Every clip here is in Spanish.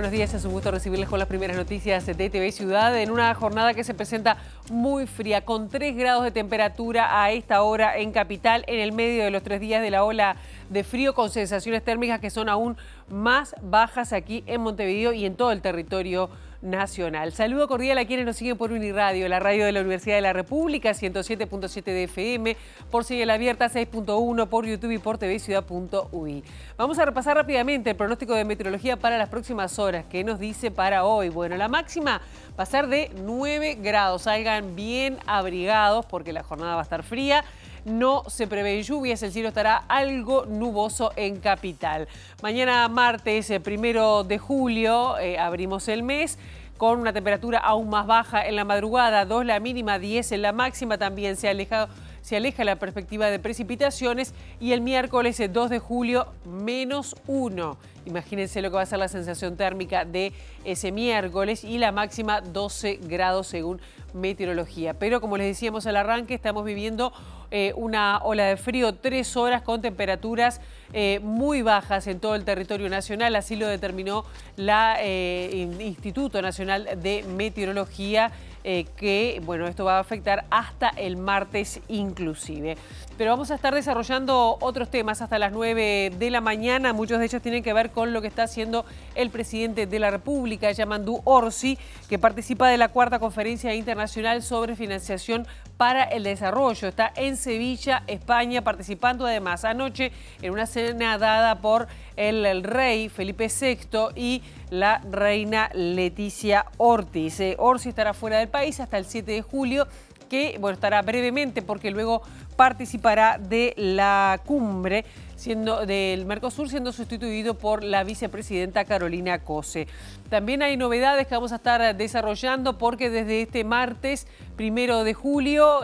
buenos días, es un gusto recibirles con las primeras noticias de TV Ciudad en una jornada que se presenta muy fría, con 3 grados de temperatura a esta hora en Capital, en el medio de los 3 días de la ola de frío, con sensaciones térmicas que son aún más bajas aquí en Montevideo y en todo el territorio nacional. Saludo cordial a quienes nos siguen por Uniradio, la radio de la Universidad de la República, 107.7 de FM, por señal abierta 6.1, por YouTube y por tvciudad.ui. Vamos a repasar rápidamente el pronóstico de meteorología para las próximas horas. ¿Qué nos dice para hoy? Bueno, la máxima va a ser de 9 grados. Salgan bien abrigados porque la jornada va a estar fría. No se prevén lluvias, el cielo estará algo nuboso en Capital. Mañana martes, 1 de julio, abrimos el mes con una temperatura aún más baja en la madrugada, 2 la mínima, 10 en la máxima, también se aleja la perspectiva de precipitaciones, y el miércoles 2 de julio, -1. Imagínense lo que va a ser la sensación térmica de ese miércoles, y la máxima 12 grados según meteorología. Pero como les decíamos al arranque, estamos viviendo una ola de frío, 3 horas con temperaturas muy bajas en todo el territorio nacional. Así lo determinó el Instituto Nacional de Meteorología, que bueno, esto va a afectar hasta el martes inclusive. Pero vamos a estar desarrollando otros temas hasta las 9 de la mañana. Muchos de ellos tienen que ver con lo que está haciendo el presidente de la República, Yamandu Orsi, que participa de la 4ª Conferencia Internacional sobre Financiación para el Desarrollo. Está en Sevilla, España, participando además anoche en una cena dada por el rey Felipe VI y la reina Leticia Ortiz. Orsi estará fuera del país hasta el 7 de julio, que bueno, estará brevemente porque luego participará de la cumbre del Mercosur, siendo sustituido por la vicepresidenta Carolina Cose. También hay novedades que vamos a estar desarrollando porque desde este martes 1 de julio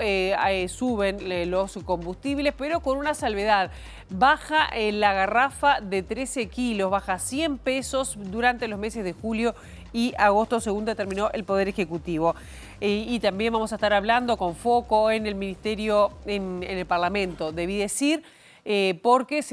suben los combustibles, pero con una salvedad. Baja la garrafa de 13 kilos, baja 100 pesos durante los meses de julio y agosto, según determinó el Poder Ejecutivo. Y también vamos a estar hablando con foco en el Ministerio, en el Parlamento, debí decir, porque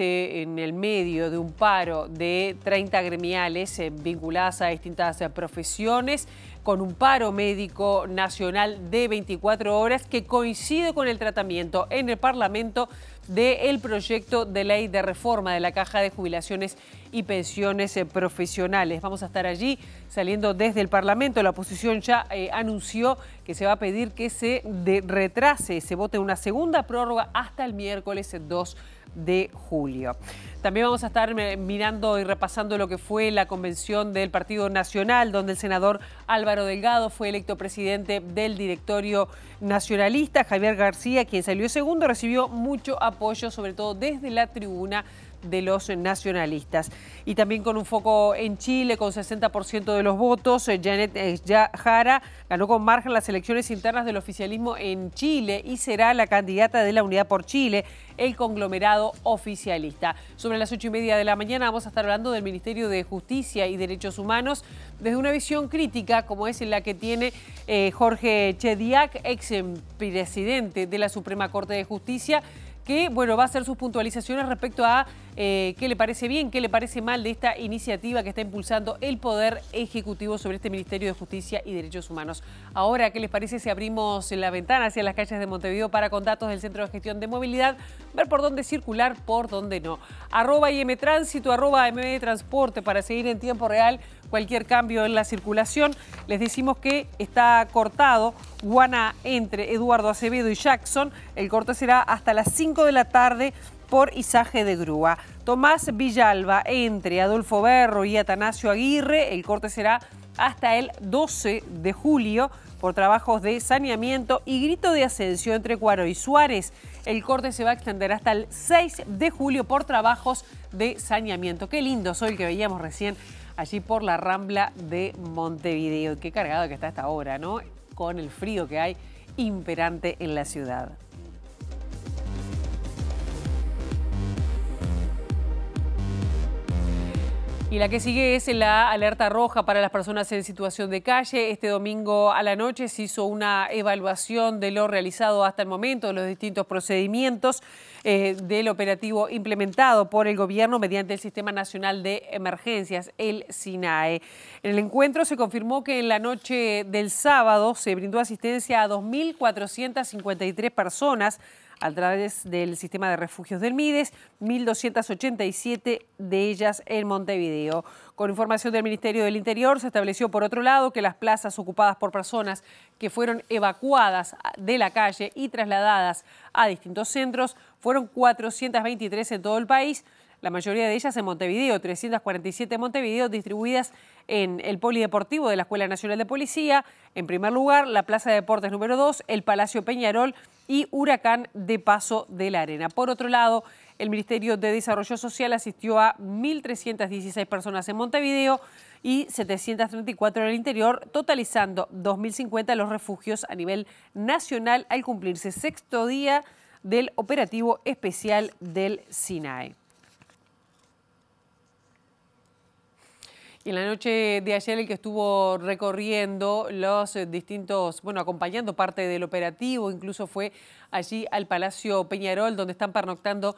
en el medio de un paro de 30 gremiales vinculadas a distintas profesiones, con un paro médico nacional de 24 horas que coincide con el tratamiento en el Parlamento del proyecto de ley de reforma de la Caja de Jubilaciones y Pensiones Profesionales. Vamos a estar allí saliendo desde el Parlamento. La oposición ya anunció que se va a pedir que se retrase, se vote una segunda prórroga hasta el miércoles 2 de julio. También vamos a estar mirando y repasando lo que fue la convención del Partido Nacional, donde el senador Álvaro Delgado fue electo presidente del directorio nacionalista. Javier García, quien salió segundo, recibió mucho apoyo, sobre todo desde la tribuna de los nacionalistas. Y también con un foco en Chile, con 60% de los votos, Janet Jara ganó con margen las elecciones internas del oficialismo en Chile y será la candidata de la Unidad por Chile, el conglomerado oficialista. Sobre las 8:30 de la mañana vamos a estar hablando del Ministerio de Justicia y Derechos Humanos desde una visión crítica, como es la que tiene Jorge Chediak, expresidente de la Suprema Corte de Justicia, que bueno, va a hacer sus puntualizaciones respecto a qué le parece bien, qué le parece mal de esta iniciativa que está impulsando el Poder Ejecutivo sobre este Ministerio de Justicia y Derechos Humanos. Ahora, ¿qué les parece si abrimos la ventana hacia las calles de Montevideo para con datos del Centro de Gestión de Movilidad, ver por dónde circular, por dónde no? @IMTránsito, @MBTransporte para seguir en tiempo real cualquier cambio en la circulación. Les decimos que está cortado Guana entre Eduardo Acevedo y Jackson. El corte será hasta las 5 de la tarde por Izaje de Grúa. Tomás Villalba entre Adolfo Berro y Atanasio Aguirre. El corte será hasta el 12 de julio por trabajos de saneamiento. Y Grito de Ascenso entre Cuaro y Suárez. El corte se va a extender hasta el 6 de julio por trabajos de saneamiento. Qué lindo sol que veíamos recién allí por la Rambla de Montevideo. Qué cargado que está esta hora, ¿no? Con el frío que hay imperante en la ciudad. Y la que sigue es la alerta roja para las personas en situación de calle. Este domingo a la noche se hizo una evaluación de lo realizado hasta el momento, de los distintos procedimientos del operativo implementado por el gobierno mediante el Sistema Nacional de Emergencias, el SINAE. En el encuentro se confirmó que en la noche del sábado se brindó asistencia a 2.453 personas a través del sistema de refugios del MIDES, 1.287 de ellas en Montevideo. Con información del Ministerio del Interior, se estableció por otro lado que las plazas ocupadas por personas que fueron evacuadas de la calle y trasladadas a distintos centros fueron 423 en todo el país, la mayoría de ellas en Montevideo, 347 en Montevideo, distribuidas en el Polideportivo de la Escuela Nacional de Policía, en primer lugar, la Plaza de Deportes número 2, el Palacio Peñarol y Huracán de Paso de la Arena. Por otro lado, el Ministerio de Desarrollo Social asistió a 1.316 personas en Montevideo y 734 en el interior, totalizando 2.050 los refugios a nivel nacional al cumplirse sexto día del operativo especial del SINAE. Y en la noche de ayer el que estuvo recorriendo los distintos, acompañando parte del operativo, incluso fue allí al Palacio Peñarol, donde están pernoctando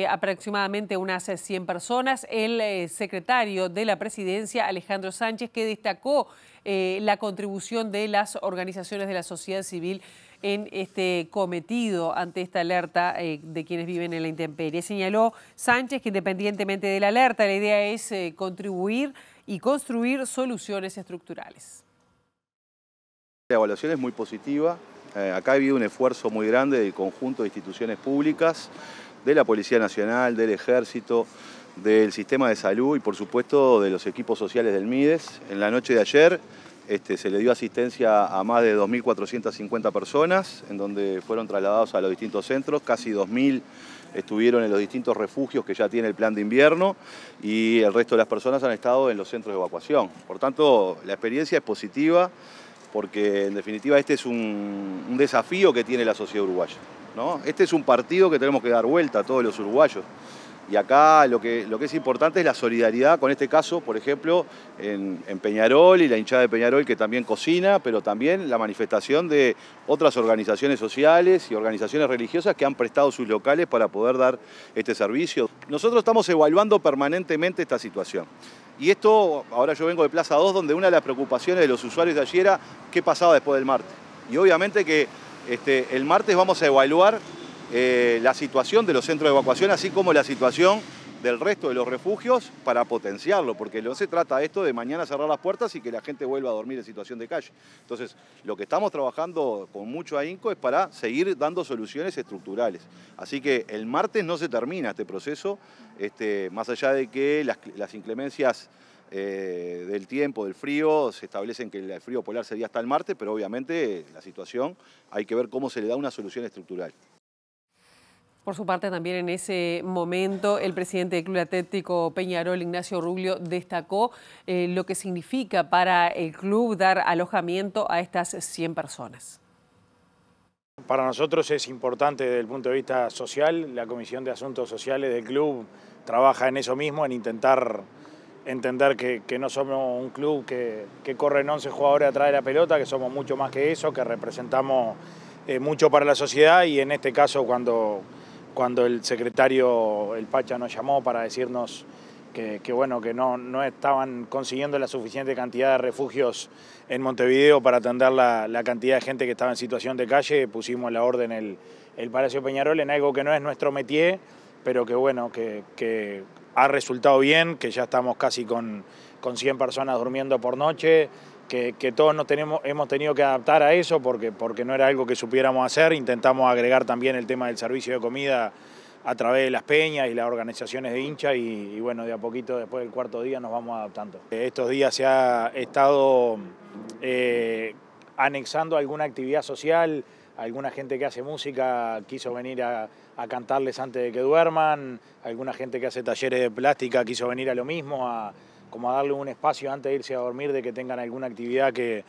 aproximadamente unas 100 personas. El secretario de la Presidencia, Alejandro Sánchez, que destacó la contribución de las organizaciones de la sociedad civil en este cometido ante esta alerta de quienes viven en la intemperie. Señaló Sánchez que independientemente de la alerta, la idea es contribuir y construir soluciones estructurales. La evaluación es muy positiva. Acá ha habido un esfuerzo muy grande del conjunto de instituciones públicas, de la Policía Nacional, del Ejército, del sistema de salud y por supuesto de los equipos sociales del MIDES. En la noche de ayer se le dio asistencia a más de 2.450 personas, en donde fueron trasladados a los distintos centros, casi 2.000 estuvieron en los distintos refugios que ya tiene el plan de invierno y el resto de las personas han estado en los centros de evacuación. Por tanto, la experiencia es positiva porque en definitiva este es un desafío que tiene la sociedad uruguaya, ¿no? Este es un partido que tenemos que dar vuelta a todos los uruguayos. Y acá lo que es importante es la solidaridad, con este caso, por ejemplo, en Peñarol y la hinchada de Peñarol que también cocina, pero también la manifestación de otras organizaciones sociales y organizaciones religiosas que han prestado sus locales para poder dar este servicio. Nosotros estamos evaluando permanentemente esta situación. Y esto, ahora yo vengo de Plaza 2, donde una de las preocupaciones de los usuarios de allí era qué pasaba después del martes. Y obviamente que el martes vamos a evaluar la situación de los centros de evacuación, así como la situación del resto de los refugios para potenciarlo, porque no se trata esto de mañana cerrar las puertas y que la gente vuelva a dormir en situación de calle. Entonces, lo que estamos trabajando con mucho ahínco es para seguir dando soluciones estructurales. Así que el martes no se termina este proceso, más allá de que las inclemencias del tiempo, del frío, se establecen que el frío polar sería hasta el martes, pero obviamente la situación hay que ver cómo se le da una solución estructural. Por su parte, también en ese momento, el presidente del Club Atlético Peñarol, Ignacio Ruglio, destacó lo que significa para el club dar alojamiento a estas 100 personas. Para nosotros es importante desde el punto de vista social. La Comisión de Asuntos Sociales del club trabaja en eso mismo, en intentar entender que no somos un club que corren 11 jugadores atrás de la pelota, que somos mucho más que eso, que representamos mucho para la sociedad y en este caso cuando el secretario, el Pacha, nos llamó para decirnos que no estaban consiguiendo la suficiente cantidad de refugios en Montevideo para atender la cantidad de gente que estaba en situación de calle, pusimos la orden el Palacio Peñarol en algo que no es nuestro métier, pero que ha resultado bien, que ya estamos casi con 100 personas durmiendo por noche, que todos hemos tenido que adaptar a eso porque no era algo que supiéramos hacer. Intentamos agregar también el tema del servicio de comida a través de las peñas y las organizaciones de hinchas y bueno, de a poquito después del cuarto día nos vamos adaptando. Estos días se ha estado anexando alguna actividad social, alguna gente que hace música quiso venir a cantarles antes de que duerman, alguna gente que hace talleres de plástica quiso venir a lo mismo, a a darle un espacio antes de irse a dormir, de que tengan alguna actividad que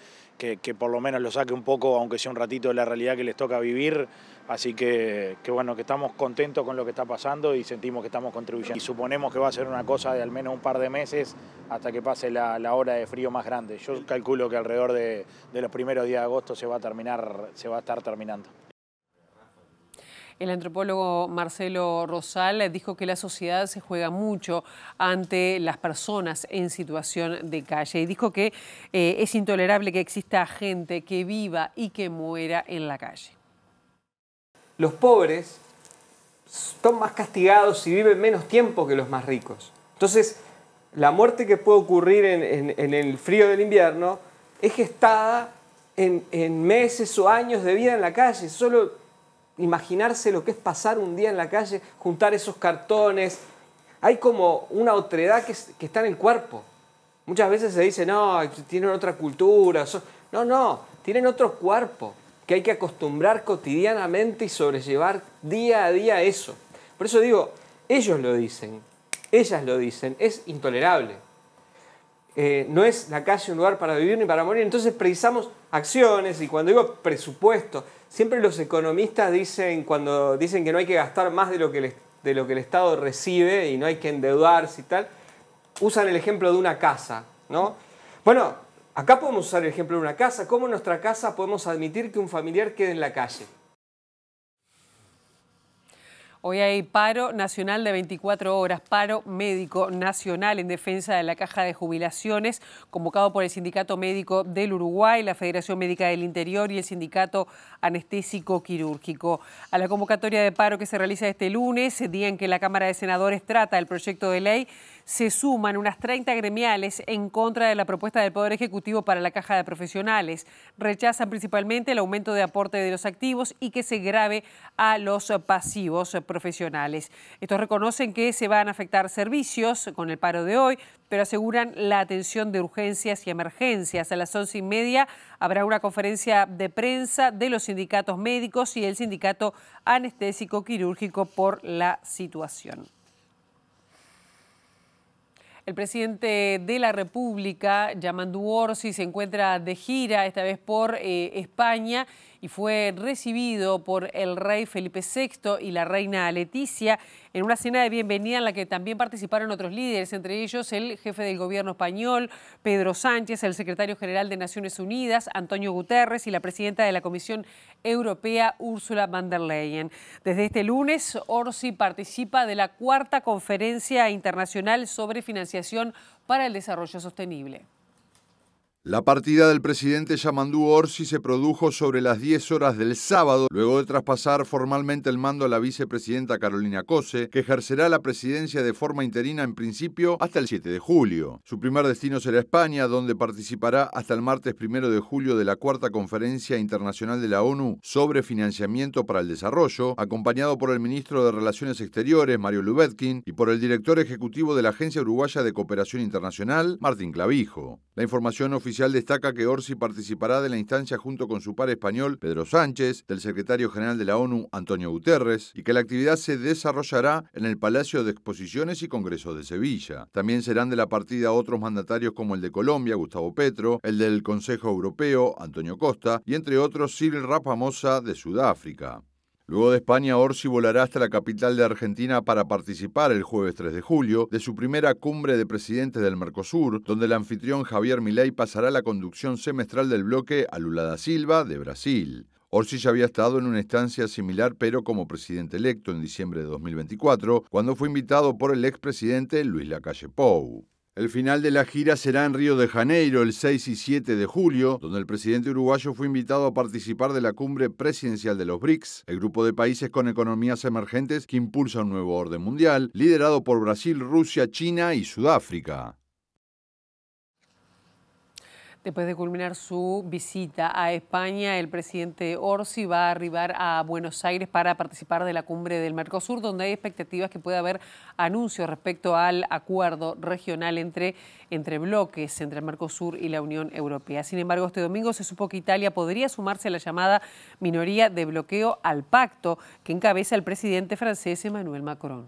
por lo menos lo saque un poco, aunque sea un ratito, de la realidad que les toca vivir. Así que bueno, que estamos contentos con lo que está pasando y sentimos que estamos contribuyendo. Y suponemos que va a ser una cosa de al menos un par de meses hasta que pase la hora de frío más grande. Yo calculo que alrededor de los primeros días de agosto se va a estar terminando. El antropólogo Marcelo Rosal dijo que la sociedad se juega mucho ante las personas en situación de calle y dijo que es intolerable que exista gente que viva y que muera en la calle. Los pobres son más castigados y viven menos tiempo que los más ricos. Entonces, la muerte que puede ocurrir en el frío del invierno es gestada en meses o años de vida en la calle. Solo imaginarse lo que es pasar un día en la calle, juntar esos cartones. Hay como una otredad que está en el cuerpo. Muchas veces se dice, no, tienen otra cultura. No, tienen otro cuerpo que hay que acostumbrar cotidianamente y sobrellevar día a día eso. Por eso digo, ellos lo dicen, ellas lo dicen, es intolerable. No es la calle un lugar para vivir ni para morir, entonces precisamos acciones, y cuando digo presupuesto, siempre los economistas dicen, cuando dicen que no hay que gastar más de lo que el Estado recibe y no hay que endeudarse y tal, usan el ejemplo de una casa, ¿no? Bueno, acá podemos usar el ejemplo de una casa. ¿Cómo en nuestra casa podemos admitir que un familiar quede en la calle? Hoy hay paro nacional de 24 horas, paro médico nacional en defensa de la caja de jubilaciones, convocado por el Sindicato Médico del Uruguay, la Federación Médica del Interior y el Sindicato Anestésico Quirúrgico. A la convocatoria de paro que se realiza este lunes, día en que la Cámara de Senadores trata el proyecto de ley, se suman unas 30 gremiales en contra de la propuesta del Poder Ejecutivo para la caja de profesionales. Rechazan principalmente el aumento de aporte de los activos y que se grave a los pasivos profesionales. Estos reconocen que se van a afectar servicios con el paro de hoy, pero aseguran la atención de urgencias y emergencias. A las 11:30 habrá una conferencia de prensa de los sindicatos médicos y el Sindicato Anestésico Quirúrgico por la situación. El presidente de la República, Yamandu Orsi, se encuentra de gira, esta vez por España, y fue recibido por el rey Felipe VI y la reina Leticia en una cena de bienvenida en la que también participaron otros líderes, entre ellos el jefe del gobierno español, Pedro Sánchez, el secretario general de Naciones Unidas, Antonio Guterres, y la presidenta de la Comisión Europea, Ursula von der Leyen. Desde este lunes, Orsi participa de la 4ª Conferencia Internacional sobre Financiación para el Desarrollo Sostenible. La partida del presidente Yamandu Orsi se produjo sobre las 10 horas del sábado, luego de traspasar formalmente el mando a la vicepresidenta Carolina Cose, que ejercerá la presidencia de forma interina en principio hasta el 7 de julio. Su primer destino será España, donde participará hasta el martes 1 de julio de la 4ª Conferencia Internacional de la ONU sobre Financiamiento para el Desarrollo, acompañado por el ministro de Relaciones Exteriores, Mario Lubetkin, y por el director ejecutivo de la Agencia Uruguaya de Cooperación Internacional, Martín Clavijo. La información oficial destaca que Orsi participará de la instancia junto con su par español, Pedro Sánchez, del secretario general de la ONU, Antonio Guterres, y que la actividad se desarrollará en el Palacio de Exposiciones y Congresos de Sevilla. También serán de la partida otros mandatarios como el de Colombia, Gustavo Petro, el del Consejo Europeo, Antonio Costa, y entre otros Cyril Ramaphosa de Sudáfrica. Luego de España, Orsi volará hasta la capital de Argentina para participar el jueves 3 de julio de su primera cumbre de presidentes del Mercosur, donde el anfitrión Javier Milei pasará la conducción semestral del bloque a Lula da Silva de Brasil. Orsi ya había estado en una instancia similar, pero como presidente electo en diciembre de 2024, cuando fue invitado por el expresidente Luis Lacalle Pou. El final de la gira será en Río de Janeiro el 6 y 7 de julio, donde el presidente uruguayo fue invitado a participar de la cumbre presidencial de los BRICS, el grupo de países con economías emergentes que impulsa un nuevo orden mundial, liderado por Brasil, Rusia, China y Sudáfrica. Después de culminar su visita a España, el presidente Orsi va a arribar a Buenos Aires para participar de la cumbre del Mercosur, donde hay expectativas que pueda haber anuncios respecto al acuerdo regional entre bloques, entre el Mercosur y la Unión Europea. Sin embargo, este domingo se supo que Italia podría sumarse a la llamada minoría de bloqueo al pacto que encabeza el presidente francés Emmanuel Macron.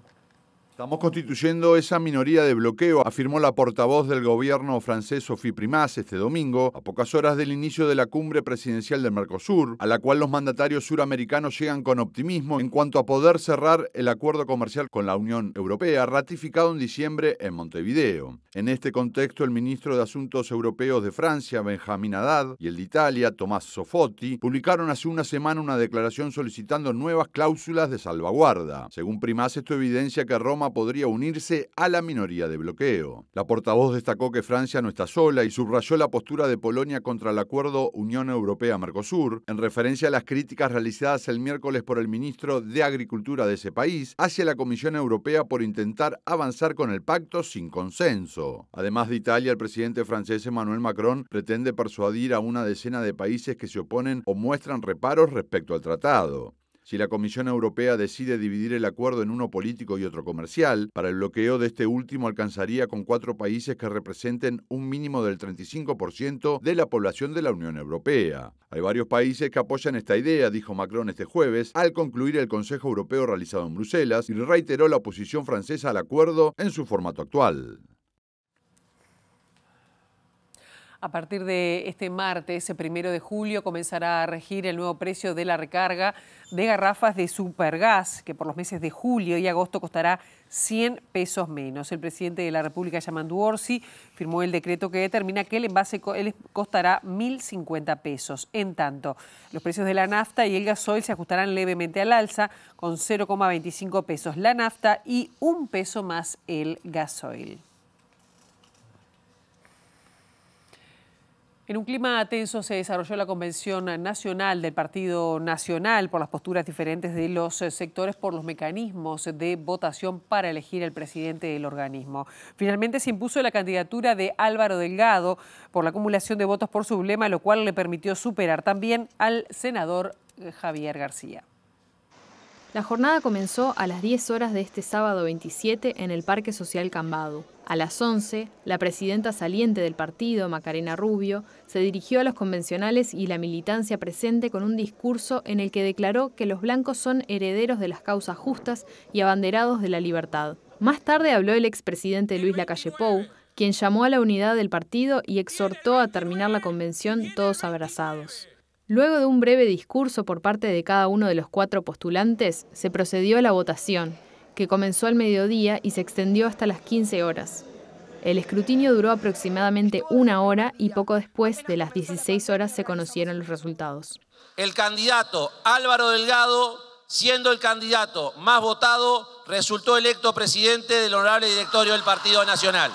Estamos constituyendo esa minoría de bloqueo, afirmó la portavoz del gobierno francés Sophie Primas este domingo, a pocas horas del inicio de la cumbre presidencial del Mercosur, a la cual los mandatarios suramericanos llegan con optimismo en cuanto a poder cerrar el acuerdo comercial con la Unión Europea, ratificado en diciembre en Montevideo. En este contexto, el ministro de Asuntos Europeos de Francia, Benjamin Haddad, y el de Italia, Tomás Sofotti, publicaron hace una semana una declaración solicitando nuevas cláusulas de salvaguarda. Según Primas, esto evidencia que Roma podría unirse a la minoría de bloqueo. La portavoz destacó que Francia no está sola y subrayó la postura de Polonia contra el acuerdo Unión Europea-Mercosur, en referencia a las críticas realizadas el miércoles por el ministro de Agricultura de ese país hacia la Comisión Europea por intentar avanzar con el pacto sin consenso. Además de Italia, el presidente francés Emmanuel Macron pretende persuadir a una decena de países que se oponen o muestran reparos respecto al tratado. Si la Comisión Europea decide dividir el acuerdo en uno político y otro comercial, para el bloqueo de este último alcanzaría con 4 países que representen un mínimo del 35% de la población de la Unión Europea. Hay varios países que apoyan esta idea, dijo Macron este jueves, al concluir el Consejo Europeo realizado en Bruselas, y reiteró la oposición francesa al acuerdo en su formato actual. A partir de este martes, 1 de julio, comenzará a regir el nuevo precio de la recarga de garrafas de Supergas, que por los meses de julio y agosto costará 100 pesos menos. El presidente de la República, Yamandu Orsi, firmó el decreto que determina que el envase costará 1.050 pesos. En tanto, los precios de la nafta y el gasoil se ajustarán levemente al alza, con 0,25 pesos la nafta y 1 peso más el gasoil. En un clima tenso se desarrolló la Convención Nacional del Partido Nacional por las posturas diferentes de los sectores por los mecanismos de votación para elegir el presidente del organismo. Finalmente se impuso la candidatura de Álvaro Delgado por la acumulación de votos por sublema, lo cual le permitió superar también al senador Javier García. La jornada comenzó a las 10 horas de este sábado 27 en el Parque Social Cambadu. A las 11, la presidenta saliente del partido, Macarena Rubio, se dirigió a los convencionales y la militancia presente con un discurso en el que declaró que los blancos son herederos de las causas justas y abanderados de la libertad. Más tarde habló el expresidente Luis Lacalle Pou, quien llamó a la unidad del partido y exhortó a terminar la convención todos abrazados. Luego de un breve discurso por parte de cada uno de los 4 postulantes, se procedió a la votación, que comenzó al mediodía y se extendió hasta las 15 horas. El escrutinio duró aproximadamente 1 hora y poco después de las 16 horas se conocieron los resultados. El candidato Álvaro Delgado, siendo el candidato más votado, resultó electo presidente del honorable directorio del Partido Nacional.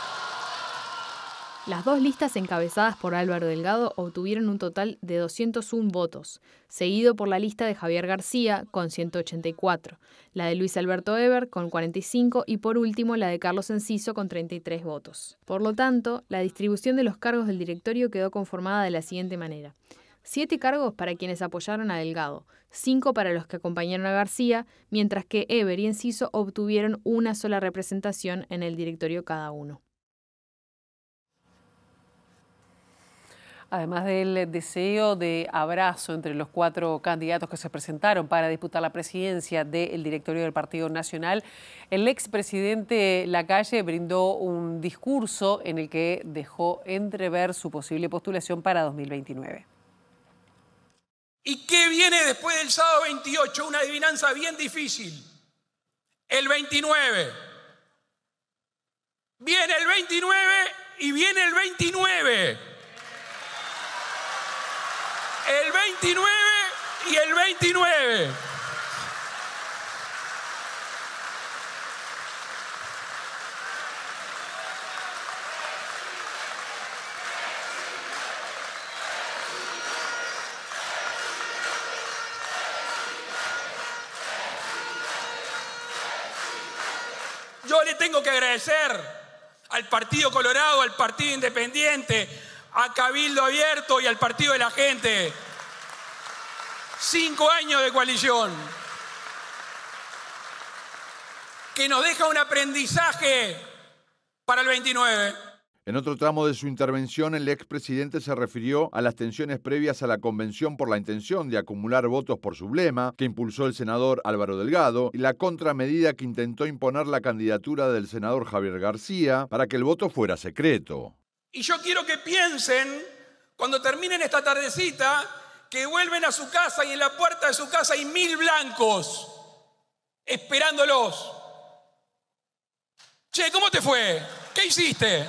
Las 2 listas encabezadas por Álvaro Delgado obtuvieron un total de 201 votos, seguido por la lista de Javier García con 184, la de Luis Alberto Heber con 45 y por último la de Carlos Enciso con 33 votos. Por lo tanto, la distribución de los cargos del directorio quedó conformada de la siguiente manera: 7 cargos para quienes apoyaron a Delgado, 5 para los que acompañaron a García, mientras que Heber y Enciso obtuvieron una sola representación en el directorio cada uno. Además del deseo de abrazo entre los 4 candidatos que se presentaron para disputar la presidencia del directorio del Partido Nacional, el expresidente Lacalle brindó un discurso en el que dejó entrever su posible postulación para 2029. ¿Y qué viene después del sábado 28? Una adivinanza bien difícil. El 29. Viene el 29 y viene el 29. El 29 y el 29. Yo le tengo que agradecer al Partido Colorado, al Partido Independiente, a Cabildo Abierto y al Partido de la Gente. 5 años de coalición que nos deja un aprendizaje para el 29. En otro tramo de su intervención, el expresidente se refirió a las tensiones previas a la convención por la intención de acumular votos por sublema que impulsó el senador Álvaro Delgado y la contramedida que intentó imponer la candidatura del senador Javier García para que el voto fuera secreto. Y yo quiero que piensen, cuando terminen esta tardecita, que vuelven a su casa y en la puerta de su casa hay 1000 blancos esperándolos. Che, ¿cómo te fue? ¿Qué hiciste?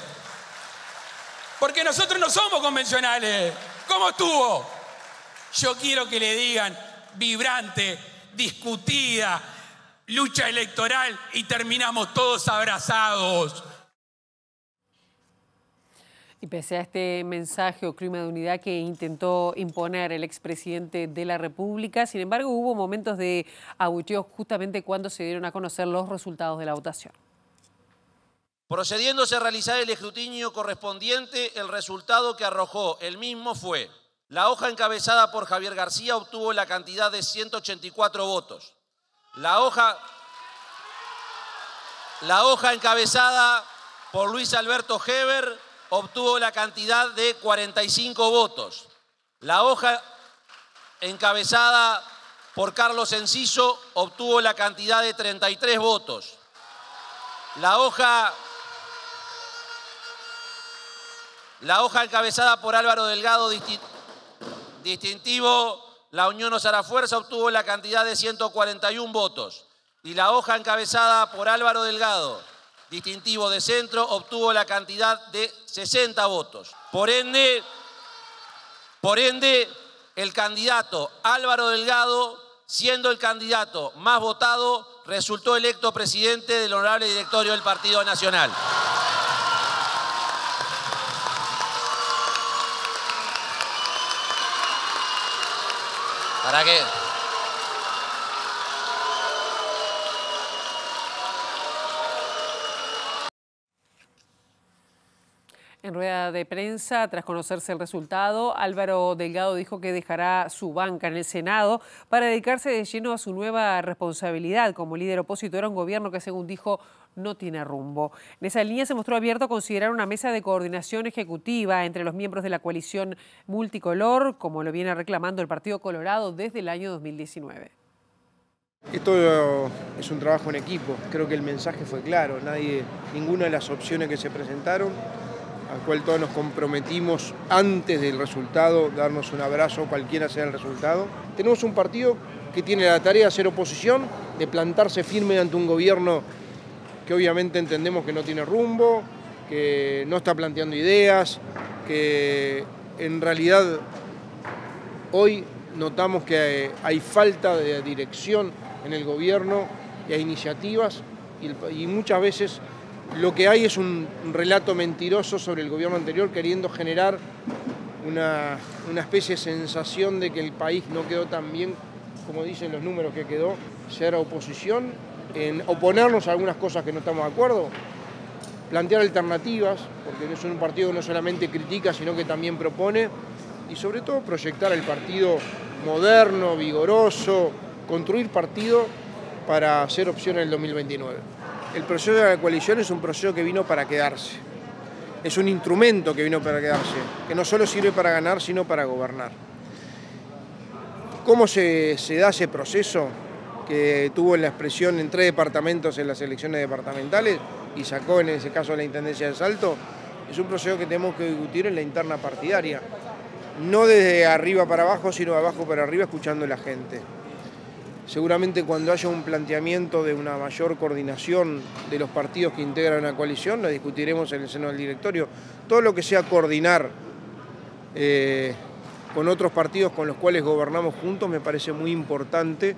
Porque nosotros no somos convencionales. ¿Cómo estuvo? Yo quiero que le digan vibrante, discutida, lucha electoral y terminamos todos abrazados. Y pese a este mensaje o clima de unidad que intentó imponer el expresidente de la República, sin embargo hubo momentos de abucheo justamente cuando se dieron a conocer los resultados de la votación. Procediéndose a realizar el escrutinio correspondiente, el resultado que arrojó el mismo fue: la hoja encabezada por Javier García obtuvo la cantidad de 184 votos. La hoja encabezada por Luis Alberto Heber obtuvo la cantidad de 45 votos. La hoja encabezada por Carlos Enciso obtuvo la cantidad de 33 votos. La hoja encabezada por Álvaro Delgado, distintivo La Unión Nos Hará Fuerza, obtuvo la cantidad de 141 votos. Y la hoja encabezada por Álvaro Delgado, distintivo de Centro, obtuvo la cantidad de 60 votos. Por ende, el candidato Álvaro Delgado, siendo el candidato más votado, resultó electo presidente del honorable directorio del Partido Nacional. ¿Para qué? En rueda de prensa, tras conocerse el resultado, Álvaro Delgado dijo que dejará su banca en el Senado para dedicarse de lleno a su nueva responsabilidad como líder opositor a un gobierno que, según dijo, no tiene rumbo. En esa línea se mostró abierto a considerar una mesa de coordinación ejecutiva entre los miembros de la coalición multicolor, como lo viene reclamando el Partido Colorado desde el año 2019. Esto es un trabajo en equipo. Creo que el mensaje fue claro. Ninguna de las opciones que se presentaron, al cual todos nos comprometimos antes del resultado, darnos un abrazo cualquiera sea el resultado. Tenemos un partido que tiene la tarea de hacer oposición, de plantarse firme ante un gobierno que obviamente entendemos que no tiene rumbo, que no está planteando ideas, que en realidad hoy notamos que hay falta de dirección en el gobierno y hay iniciativas y muchas veces lo que hay es un relato mentiroso sobre el gobierno anterior queriendo generar una especie de sensación de que el país no quedó tan bien como dicen los números que quedó. Ser oposición, en oponernos a algunas cosas que no estamos de acuerdo, plantear alternativas, porque es un partido que no solamente critica, sino que también propone, y sobre todo proyectar el partido moderno, vigoroso, construir partido para ser opción en el 2029. El proceso de la coalición es un proceso que vino para quedarse. Es un instrumento que vino para quedarse, que no solo sirve para ganar, sino para gobernar. ¿Cómo se da ese proceso que tuvo la expresión en 3 departamentos en las elecciones departamentales y sacó en ese caso la Intendencia de Salto? Es un proceso que tenemos que discutir en la interna partidaria. No desde arriba para abajo, sino de abajo para arriba, escuchando a la gente. Seguramente cuando haya un planteamiento de una mayor coordinación de los partidos que integran una coalición, lo discutiremos en el seno del directorio. Todo lo que sea coordinar con otros partidos con los cuales gobernamos juntos me parece muy importante.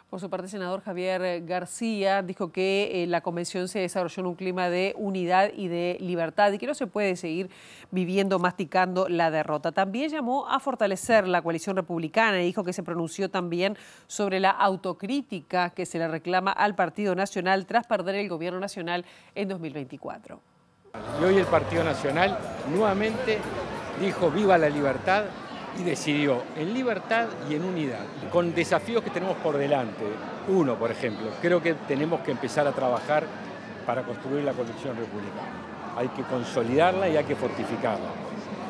Por su parte, el senador Javier García dijo que la convención se desarrolló en un clima de unidad y de libertad y que no se puede seguir viviendo, masticando la derrota. También llamó a fortalecer la coalición republicana y dijo que se pronunció también sobre la autocrítica que se le reclama al Partido Nacional tras perder el gobierno nacional en 2024. Y hoy el Partido Nacional nuevamente dijo viva la libertad y decidió en libertad y en unidad, con desafíos que tenemos por delante. Uno, por ejemplo, creo que tenemos que empezar a trabajar para construir la coalición republicana. hay que consolidarla y hay que fortificarla.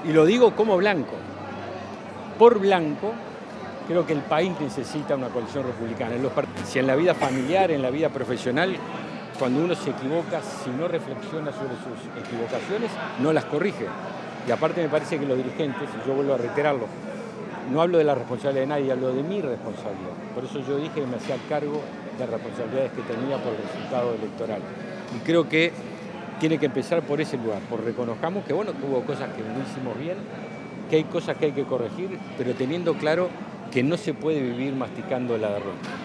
Y lo digo como blanco. Por blanco, creo que el país necesita una coalición republicana. Si en la vida familiar, en la vida profesional, cuando uno se equivoca, si no reflexiona sobre sus equivocaciones, no las corrige. Y aparte me parece que los dirigentes, y yo vuelvo a reiterarlo, no hablo de la responsabilidad de nadie, hablo de mi responsabilidad. Por eso yo dije que me hacía cargo de responsabilidades que tenía por el resultado electoral. Y creo que tiene que empezar por ese lugar, por reconozcamos que bueno, que hubo cosas que no hicimos bien, que hay cosas que hay que corregir, pero teniendo claro que no se puede vivir masticando la derrota.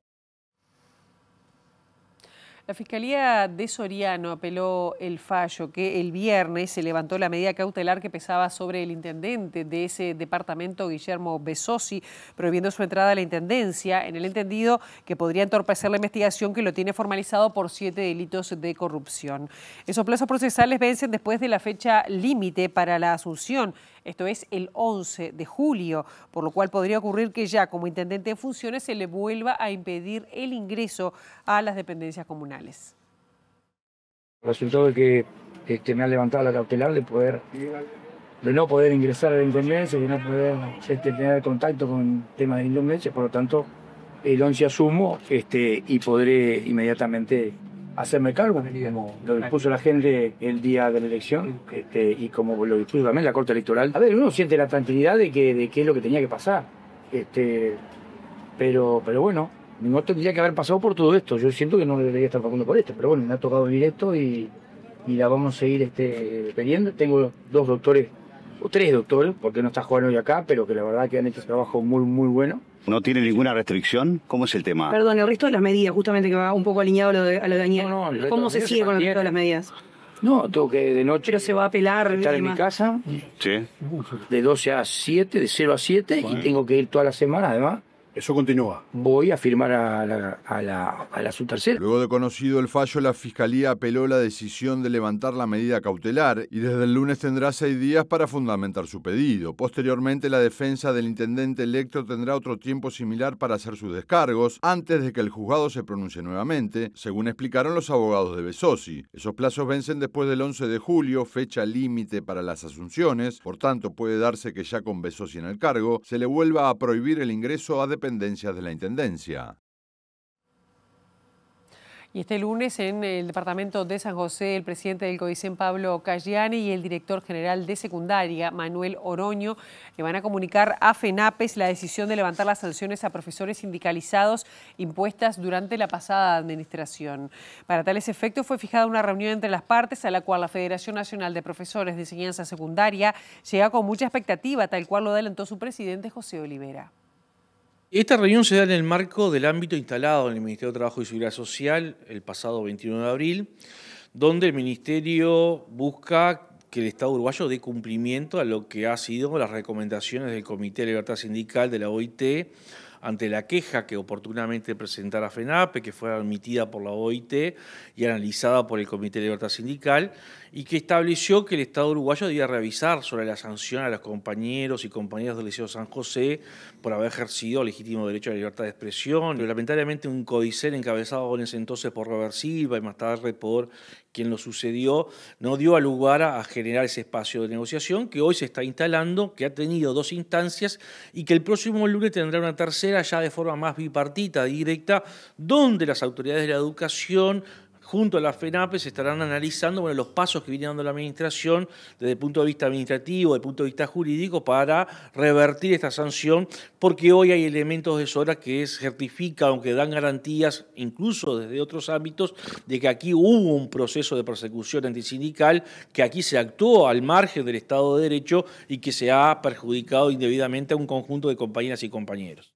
La Fiscalía de Soriano apeló el fallo que el viernes se levantó la medida cautelar que pesaba sobre el intendente de ese departamento, Guillermo Besosi, prohibiendo su entrada a la intendencia, en el entendido que podría entorpecer la investigación que lo tiene formalizado por 7 delitos de corrupción. Esos plazos procesales vencen después de la fecha límite para la asunción, esto es el 11 de julio, por lo cual podría ocurrir que ya como intendente en funciones se le vuelva a impedir el ingreso a las dependencias comunales. El resultado de que me ha levantado la cautelar de no poder ingresar a la intendencia, de no poder tener contacto con temas de intendencia, por lo tanto el 11 asumo y podré inmediatamente hacerme cargo, como lo dispuso la gente el día de la elección y como lo dispuso también la Corte Electoral. A ver, uno siente la tranquilidad de qué es lo que tenía que pasar, pero bueno, no tendría que haber pasado por todo esto. Yo siento que no debería estar pasando por esto, pero bueno, me ha tocado vivir esto y la vamos a seguir pidiendo. Tengo 2 doctores, o 3 doctores, porque no está Juan hoy acá, pero que la verdad que han hecho un trabajo muy, muy bueno. ¿No tiene ninguna restricción? ¿Cómo es el tema? Perdón, el resto de las medidas, justamente que va un poco alineado a lo de Daniel. ¿Cómo se sigue con el resto de las medidas? No, tengo que de noche. Pero se va a apelar. Estar en mi casa. Sí. De 12 a 7, de 0 a 7, bueno. Y tengo que ir toda la semana, además. Eso continúa. Voy a firmar a la subtercera. Luego de conocido el fallo, la Fiscalía apeló la decisión de levantar la medida cautelar y desde el lunes tendrá 6 días para fundamentar su pedido. Posteriormente, la defensa del intendente electo tendrá otro tiempo similar para hacer sus descargos antes de que el juzgado se pronuncie nuevamente, según explicaron los abogados de Besosi. Esos plazos vencen después del 11 de julio, fecha límite para las asunciones. Por tanto, puede darse que ya con Besosi en el cargo se le vuelva a prohibir el ingreso a dependencias de la intendencia. Y este lunes en el departamento de San José, el presidente del CODICEN, Pablo Cayani, y el director general de secundaria, Manuel Oroño, le van a comunicar a FENAPES la decisión de levantar las sanciones a profesores sindicalizados impuestas durante la pasada administración. Para tales efectos fue fijada una reunión entre las partes a la cual la Federación Nacional de Profesores de Enseñanza Secundaria llega con mucha expectativa, tal cual lo adelantó su presidente José Olivera. Esta reunión se da en el marco del ámbito instalado en el Ministerio de Trabajo y Seguridad Social el pasado 21 de abril, donde el Ministerio busca que el Estado uruguayo dé cumplimiento a lo que han sido las recomendaciones del Comité de Libertad Sindical de la OIT ante la queja que oportunamente presentara FENAPE, que fue admitida por la OIT y analizada por el Comité de Libertad Sindical, y que estableció que el Estado uruguayo debía revisar sobre la sanción a los compañeros y compañeras del Liceo San José por haber ejercido el legítimo derecho a la libertad de expresión. Pero lamentablemente un CODICEN encabezado en ese entonces por Robert Silva y más tarde por quien lo sucedió, no dio lugar a generar ese espacio de negociación que hoy se está instalando, que ha tenido 2 instancias y que el próximo lunes tendrá una tercera ya de forma más bipartita, directa, donde las autoridades de la educación junto a la FENAPES estarán analizando los pasos que viene dando la administración desde el punto de vista administrativo, desde el punto de vista jurídico, para revertir esta sanción, porque hoy hay elementos de sobra que certifican, aunque dan garantías, incluso desde otros ámbitos, de que aquí hubo un proceso de persecución antisindical, que aquí se actuó al margen del Estado de Derecho y que se ha perjudicado indebidamente a un conjunto de compañeras y compañeros.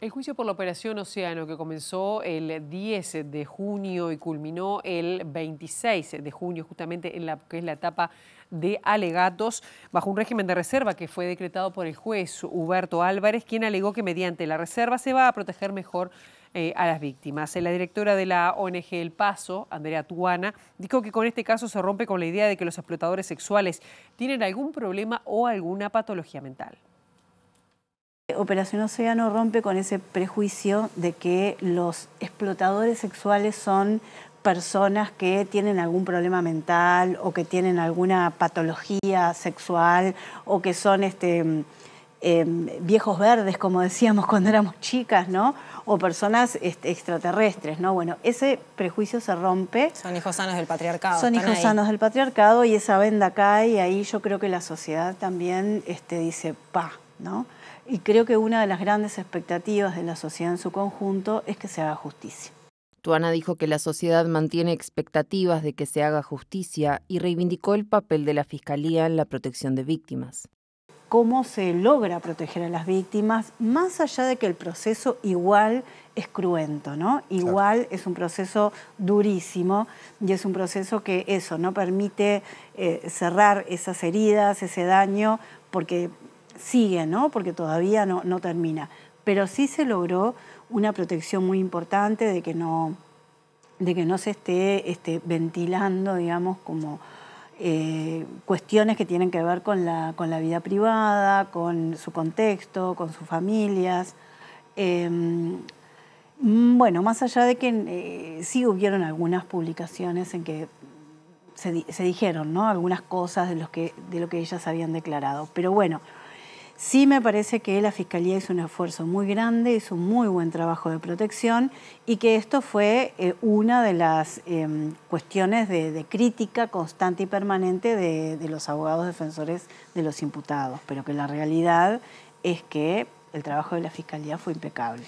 El juicio por la Operación Océano, que comenzó el 10 de junio y culminó el 26 de junio, justamente en la que es la etapa de alegatos, bajo un régimen de reserva que fue decretado por el juez Huberto Álvarez, quien alegó que mediante la reserva se va a proteger mejor a las víctimas. La directora de la ONG El Paso, Andrea Tuana, dijo que con este caso se rompe con la idea de que los explotadores sexuales tienen algún problema o alguna patología mental. Operación Océano rompe con ese prejuicio de que los explotadores sexuales son personas que tienen algún problema mental o que tienen alguna patología sexual o que son viejos verdes, como decíamos cuando éramos chicas, ¿no? O personas extraterrestres, ¿no? Bueno, ese prejuicio se rompe. Son hijos sanos del patriarcado. Son hijos sanos del patriarcado y esa venda cae y ahí yo creo que la sociedad también dice, pa, ¿no? Y creo que una de las grandes expectativas de la sociedad en su conjunto es que se haga justicia. Tuana dijo que la sociedad mantiene expectativas de que se haga justicia y reivindicó el papel de la Fiscalía en la protección de víctimas. Cómo se logra proteger a las víctimas, más allá de que el proceso igual es cruento, ¿no? Igual es un proceso durísimo y es un proceso que eso no permite cerrar esas heridas, ese daño, porque sigue, ¿no? Porque todavía no termina. Pero sí se logró una protección muy importante de que no se esté ventilando, digamos, como cuestiones que tienen que ver con la vida privada, con su contexto, con sus familias. Bueno, más allá de que sí hubieron algunas publicaciones en que se dijeron, ¿no? Algunas cosas de lo que ellas habían declarado. Pero bueno, sí me parece que la Fiscalía hizo un esfuerzo muy grande, hizo un muy buen trabajo de protección y que esto fue una de las cuestiones de crítica constante y permanente de los abogados defensores de los imputados, pero que la realidad es que el trabajo de la Fiscalía fue impecable.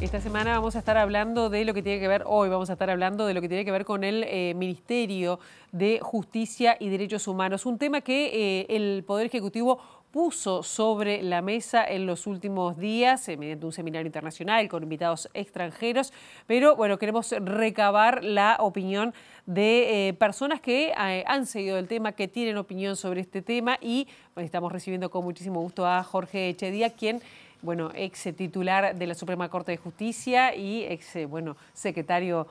Esta semana vamos a estar hablando de lo que tiene que ver, hoy vamos a estar hablando de lo que tiene que ver con el Ministerio de Justicia y Derechos Humanos, un tema que el Poder Ejecutivo puso sobre la mesa en los últimos días mediante un seminario internacional con invitados extranjeros, pero bueno, queremos recabar la opinión de personas que han seguido el tema, que tienen opinión sobre este tema y bueno, estamos recibiendo con muchísimo gusto a Jorge Echedía, quien ex titular de la Suprema Corte de Justicia y ex secretario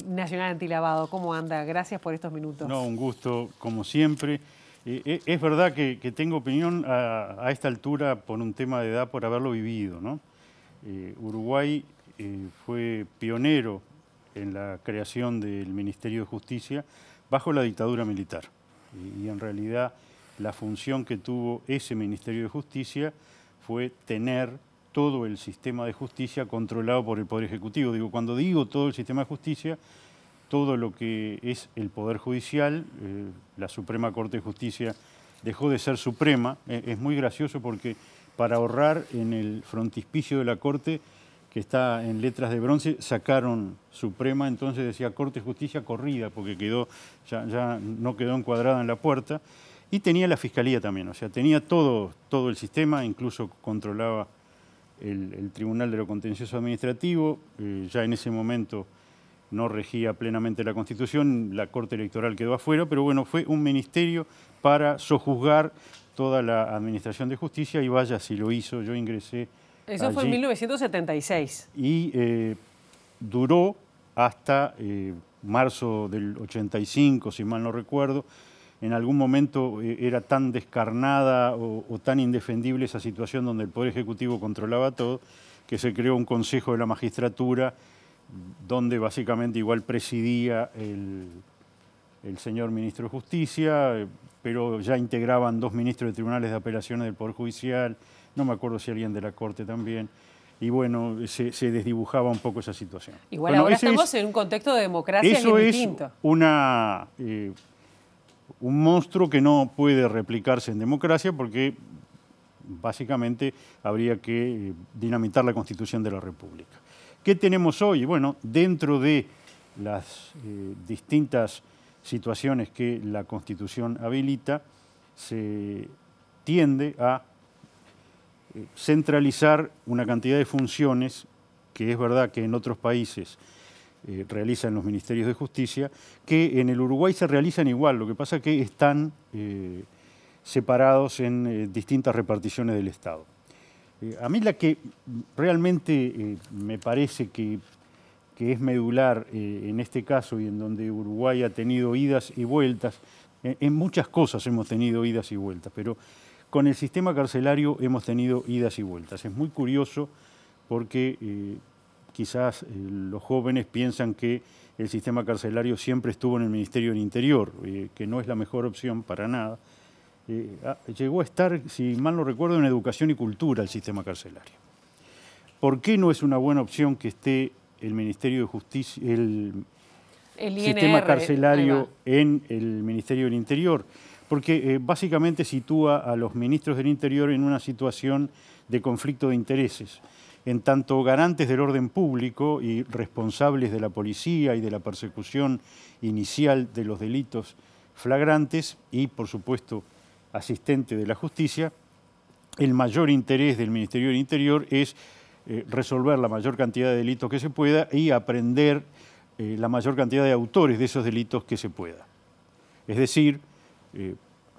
nacional antilavado. ¿Cómo anda? Gracias por estos minutos. No, un gusto, como siempre. Es verdad que tengo opinión a esta altura por un tema de edad, por haberlo vivido, ¿no? Uruguay fue pionero en la creación del Ministerio de Justicia bajo la dictadura militar. Y en realidad la función que tuvo ese Ministerio de Justicia fue tener todo el sistema de justicia controlado por el Poder Ejecutivo. Cuando digo todo el sistema de justicia, todo lo que es el Poder Judicial, la Suprema Corte de Justicia dejó de ser suprema. Es muy gracioso porque para ahorrar en el frontispicio de la Corte, que está en letras de bronce, sacaron Suprema, entonces decía Corte de Justicia corrida, porque ya no quedó encuadrada en la puerta. Y tenía la Fiscalía también, o sea, tenía todo el sistema, incluso controlaba el Tribunal de lo Contencioso Administrativo. Ya en ese momento no regía plenamente la Constitución, la Corte Electoral quedó afuera, pero bueno, fue un ministerio para sojuzgar toda la Administración de Justicia y vaya si lo hizo, yo ingresé Eso allí. fue en 1976. Y duró hasta marzo del 85, si mal no recuerdo. En algún momento era tan descarnada o tan indefendible esa situación donde el Poder Ejecutivo controlaba todo, que se creó un Consejo de la Magistratura, donde básicamente igual presidía el señor Ministro de Justicia, pero ya integraban 2 ministros de Tribunales de Apelaciones del Poder Judicial, no me acuerdo si alguien de la Corte también, y bueno, se desdibujaba un poco esa situación. Igual ahora estamos en un contexto de democracia eso que es distinto. Un monstruo que no puede replicarse en democracia porque básicamente habría que dinamitar la Constitución de la República. ¿Qué tenemos hoy? Bueno, dentro de las distintas situaciones que la Constitución habilita, se tiende a centralizar una cantidad de funciones que es verdad que en otros países realizan los ministerios de justicia, que en el Uruguay se realizan igual, lo que pasa es que están separados en distintas reparticiones del Estado. A mí la que realmente me parece que es medular en este caso y en donde Uruguay ha tenido idas y vueltas, en muchas cosas hemos tenido idas y vueltas, pero con el sistema carcelario hemos tenido idas y vueltas. Es muy curioso porque quizás los jóvenes piensan que el sistema carcelario siempre estuvo en el Ministerio del Interior, que no es la mejor opción para nada. Llegó a estar, si mal no recuerdo, en Educación y Cultura el sistema carcelario. ¿Por qué no es una buena opción que esté el Ministerio de Justicia, el sistema carcelario en el Ministerio del Interior? Porque básicamente sitúa a los ministros del Interior en una situación de conflicto de intereses, en tanto garantes del orden público y responsables de la policía y de la persecución inicial de los delitos flagrantes y, por supuesto, asistente de la justicia. El mayor interés del Ministerio del Interior es resolver la mayor cantidad de delitos que se pueda y aprender la mayor cantidad de autores de esos delitos que se pueda. Es decir,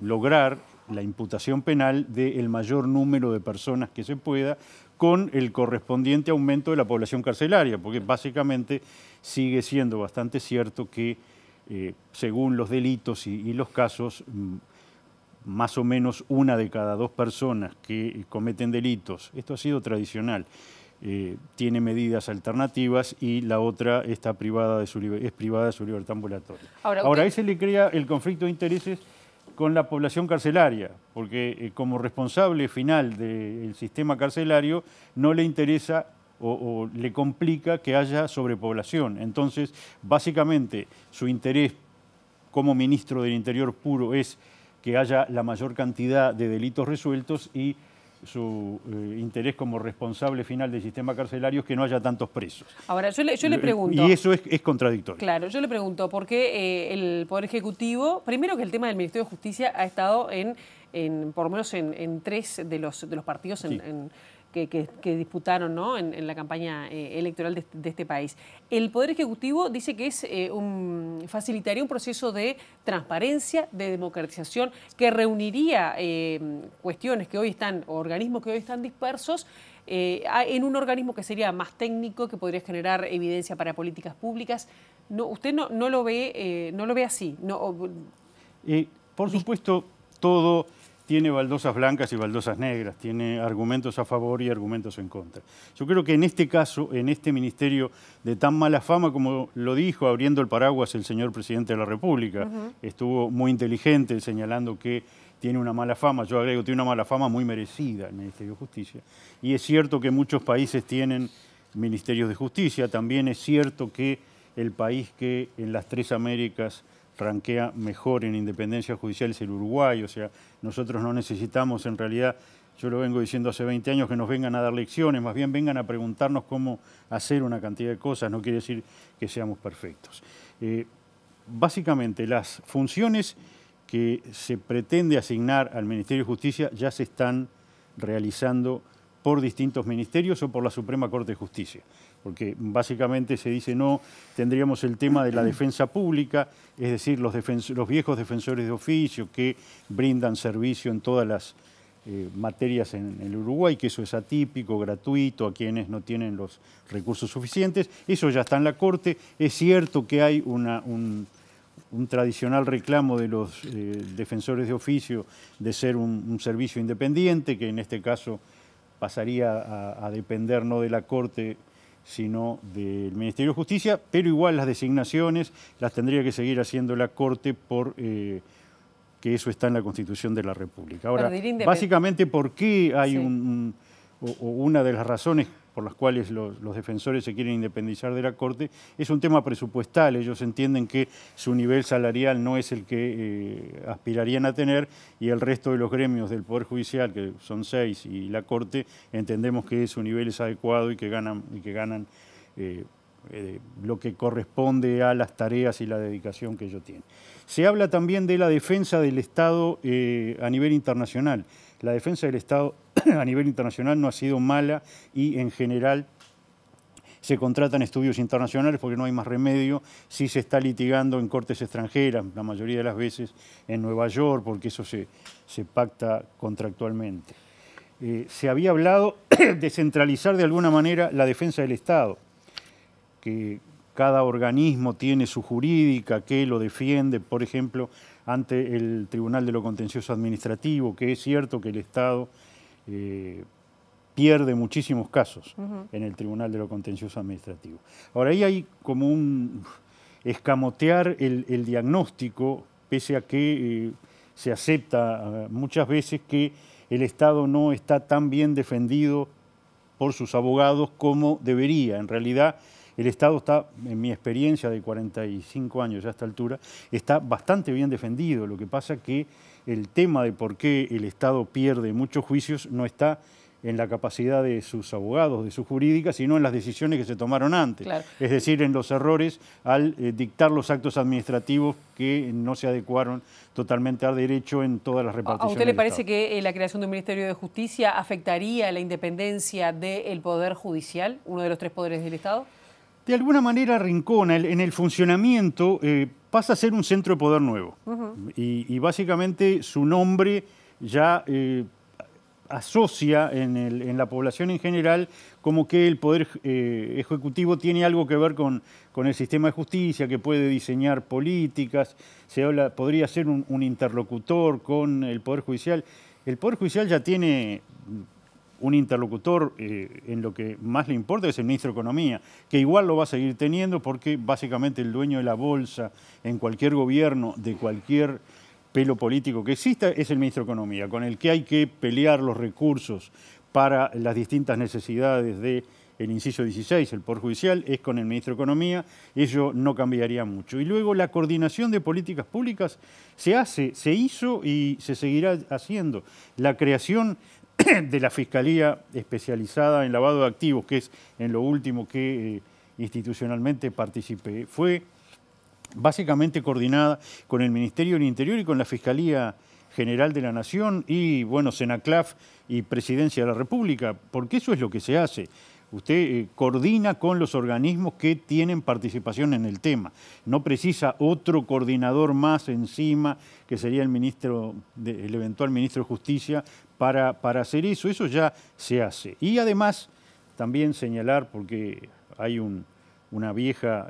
lograr la imputación penal del mayor número de personas que se pueda con el correspondiente aumento de la población carcelaria, porque básicamente sigue siendo bastante cierto que según los delitos y los casos, más o menos 1 de cada 2 personas que cometen delitos, esto ha sido tradicional, tiene medidas alternativas y la otra está privada de su libertad ambulatoria. Ahora, a ese le crea el conflicto de intereses con la población carcelaria, porque como responsable final del sistema carcelario no le interesa o le complica que haya sobrepoblación. Entonces, básicamente, su interés como ministro del Interior puro es que haya la mayor cantidad de delitos resueltos y su interés como responsable final del sistema carcelario es que no haya tantos presos. Ahora, yo le pregunto... Y eso es contradictorio. Claro, yo le pregunto, ¿por qué el Poder Ejecutivo, primero que el tema del Ministerio de Justicia ha estado por lo menos en 3 de los partidos que disputaron, ¿no?, en la campaña electoral de este país? El Poder Ejecutivo dice que facilitaría un proceso de transparencia, de democratización, que reuniría cuestiones que hoy están, organismos que hoy están dispersos, en un organismo que sería más técnico, que podría generar evidencia para políticas públicas. No, ¿usted no lo ve así? Por supuesto, todo tiene baldosas blancas y baldosas negras, tiene argumentos a favor y argumentos en contra. Yo creo que en este caso, en este ministerio de tan mala fama, como lo dijo abriendo el paraguas el señor presidente de la República, estuvo muy inteligente señalando que tiene una mala fama, yo agrego, tiene una mala fama muy merecida el Ministerio de Justicia. Y es cierto que muchos países tienen ministerios de justicia, también es cierto que el país que en las 3 Américas ranquea mejor en independencia judicial es el Uruguay, o sea, nosotros no necesitamos en realidad, yo lo vengo diciendo hace 20 años, que nos vengan a dar lecciones, más bien vengan a preguntarnos cómo hacer una cantidad de cosas, no quiere decir que seamos perfectos. Básicamente, las funciones que se pretende asignar al Ministerio de Justicia ya se están realizando por distintos ministerios o por la Suprema Corte de Justicia, porque básicamente se dice no, tendríamos el tema de la defensa pública, es decir, los viejos defensores de oficio que brindan servicio en todas las materias en el Uruguay, que eso es atípico, gratuito, a quienes no tienen los recursos suficientes, eso ya está en la Corte. Es cierto que hay un tradicional reclamo de los defensores de oficio de ser un servicio independiente, que en este caso pasaría a depender no de la Corte, sino del Ministerio de Justicia, pero igual las designaciones las tendría que seguir haciendo la Corte que eso está en la Constitución de la República. Ahora, básicamente, ¿por qué hay una de las razones por las cuales los defensores se quieren independizar de la Corte? Es un tema presupuestal. Ellos entienden que su nivel salarial no es el que aspirarían a tener y el resto de los gremios del Poder Judicial, que son 6, y la Corte, entendemos que su nivel es adecuado y que ganan lo que corresponde a las tareas y la dedicación que ellos tienen. Se habla también de la defensa del Estado a nivel internacional. La defensa del Estado a nivel internacional no ha sido mala y en general se contratan estudios internacionales porque no hay más remedio. Sí se está litigando en cortes extranjeras, la mayoría de las veces en Nueva York, porque eso se pacta contractualmente. Se había hablado de centralizar de alguna manera la defensa del Estado, que cada organismo tiene su jurídica que lo defiende, por ejemplo, ante el Tribunal de lo Contencioso Administrativo, que es cierto que el Estado pierde muchísimos casos en el Tribunal de lo Contencioso Administrativo. Ahora, ahí hay como un escamotear el diagnóstico, pese a que se acepta muchas veces que el Estado no está tan bien defendido por sus abogados como debería. En realidad, el Estado está, en mi experiencia de 45 años a esta altura, está bastante bien defendido. Lo que pasa que el tema de por qué el Estado pierde muchos juicios no está en la capacidad de sus abogados, de sus jurídicas, sino en las decisiones que se tomaron antes. Claro. Es decir, en los errores al dictar los actos administrativos que no se adecuaron totalmente al derecho en todas las reparticiones. ¿A usted le parece que la creación de un Ministerio de Justicia afectaría la independencia del Poder Judicial, uno de los 3 poderes del Estado? De alguna manera arrincona en el funcionamiento, pasa a ser un centro de poder nuevo. Y básicamente su nombre ya asocia en la población en general como que el Poder Ejecutivo tiene algo que ver con el sistema de justicia, que puede diseñar políticas, podría ser un interlocutor con el Poder Judicial. El Poder Judicial ya tiene un interlocutor en lo que más le importa, es el ministro de Economía, que igual lo va a seguir teniendo porque básicamente el dueño de la bolsa en cualquier gobierno, de cualquier pelo político que exista, es el ministro de Economía, con el que hay que pelear los recursos para las distintas necesidades del inciso 16, el Poder Judicial, es con el ministro de Economía, ello no cambiaría mucho. Y luego la coordinación de políticas públicas se hizo y se seguirá haciendo. La creación de la Fiscalía especializada en lavado de activos, que es en lo último que institucionalmente participé, fue básicamente coordinada con el Ministerio del Interior y con la Fiscalía General de la Nación y, bueno, Senaclaf y Presidencia de la República, porque eso es lo que se hace. Usted coordina con los organismos que tienen participación en el tema. No precisa otro coordinador más encima, que sería el eventual ministro de Justicia, para hacer eso. Eso ya se hace. Y además, también señalar, porque hay una vieja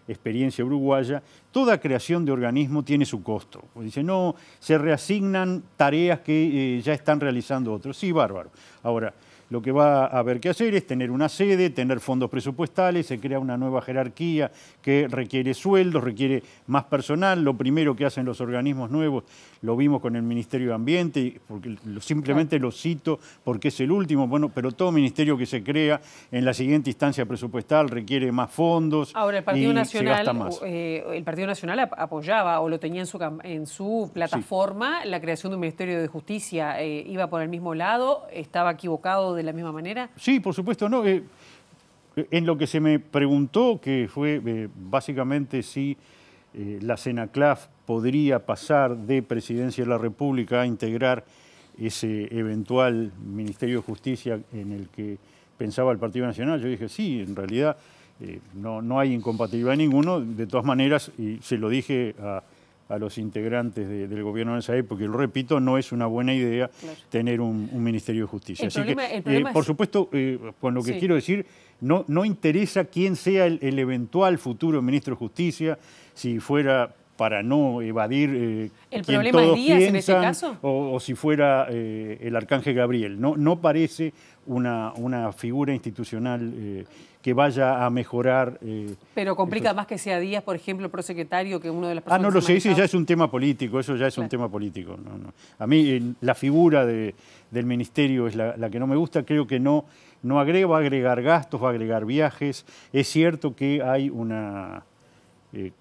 experiencia uruguaya, toda creación de organismo tiene su costo. Dice, no, se reasignan tareas que ya están realizando otros. Sí, bárbaro. Ahora, lo que va a haber que hacer es tener una sede, tener fondos presupuestales, se crea una nueva jerarquía que requiere sueldos, requiere más personal. Lo primero que hacen los organismos nuevos, lo vimos con el Ministerio de Ambiente, porque simplemente lo cito porque es el último, bueno, pero todo ministerio que se crea en la siguiente instancia presupuestal requiere más fondos. Ahora, el Partido Nacional, más. El Partido Nacional apoyaba o lo tenía en su plataforma, sí, la creación de un Ministerio de Justicia. ¿Iba por el mismo lado? ¿Estaba equivocado de la misma manera? Sí, por supuesto, no. En lo que se me preguntó, que fue básicamente si la Senaclaf podría pasar de Presidencia de la República a integrar ese eventual Ministerio de Justicia en el que pensaba el Partido Nacional, yo dije sí, en realidad no hay incompatibilidad ninguno. De todas maneras, y se lo dije a los integrantes del gobierno en esa época, y lo repito, no es una buena idea tener un Ministerio de Justicia. Así que, por supuesto, con lo que quiero decir, no interesa quién sea el eventual futuro ministro de Justicia, si fuera para no evadir ¿El problema es Díaz en ese caso? O si fuera el arcángel Gabriel. No parece una figura institucional que vaya a mejorar. Pero complica más que sea Díaz, por ejemplo, el prosecretario, que uno de las personas. No lo sé, ese ya es un tema político, eso ya es un tema político. No. A mí la figura del ministerio es la que no me gusta, creo que no agrega, va a agregar gastos, va a agregar viajes. Es cierto que hay una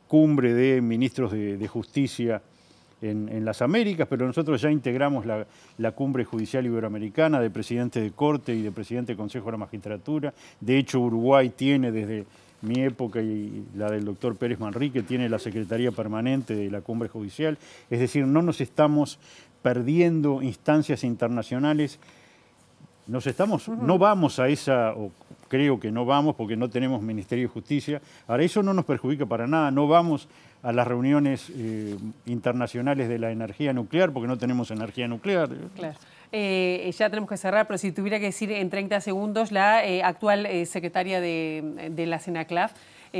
cumbre de ministros de justicia en las Américas, pero nosotros ya integramos la cumbre judicial iberoamericana de presidente de Corte y de presidente de Consejo de la Magistratura. De hecho, Uruguay tiene desde mi época y la del doctor Pérez Manrique, tiene la Secretaría Permanente de la Cumbre Judicial. Es decir, no nos estamos perdiendo instancias internacionales. No vamos a esa, o creo que no vamos porque no tenemos Ministerio de Justicia. Ahora, eso no nos perjudica para nada. No vamos a las reuniones internacionales de la energía nuclear porque no tenemos energía nuclear. Claro. Ya tenemos que cerrar, pero si tuviera que decir en 30 segundos, la actual secretaria de la Senaclaf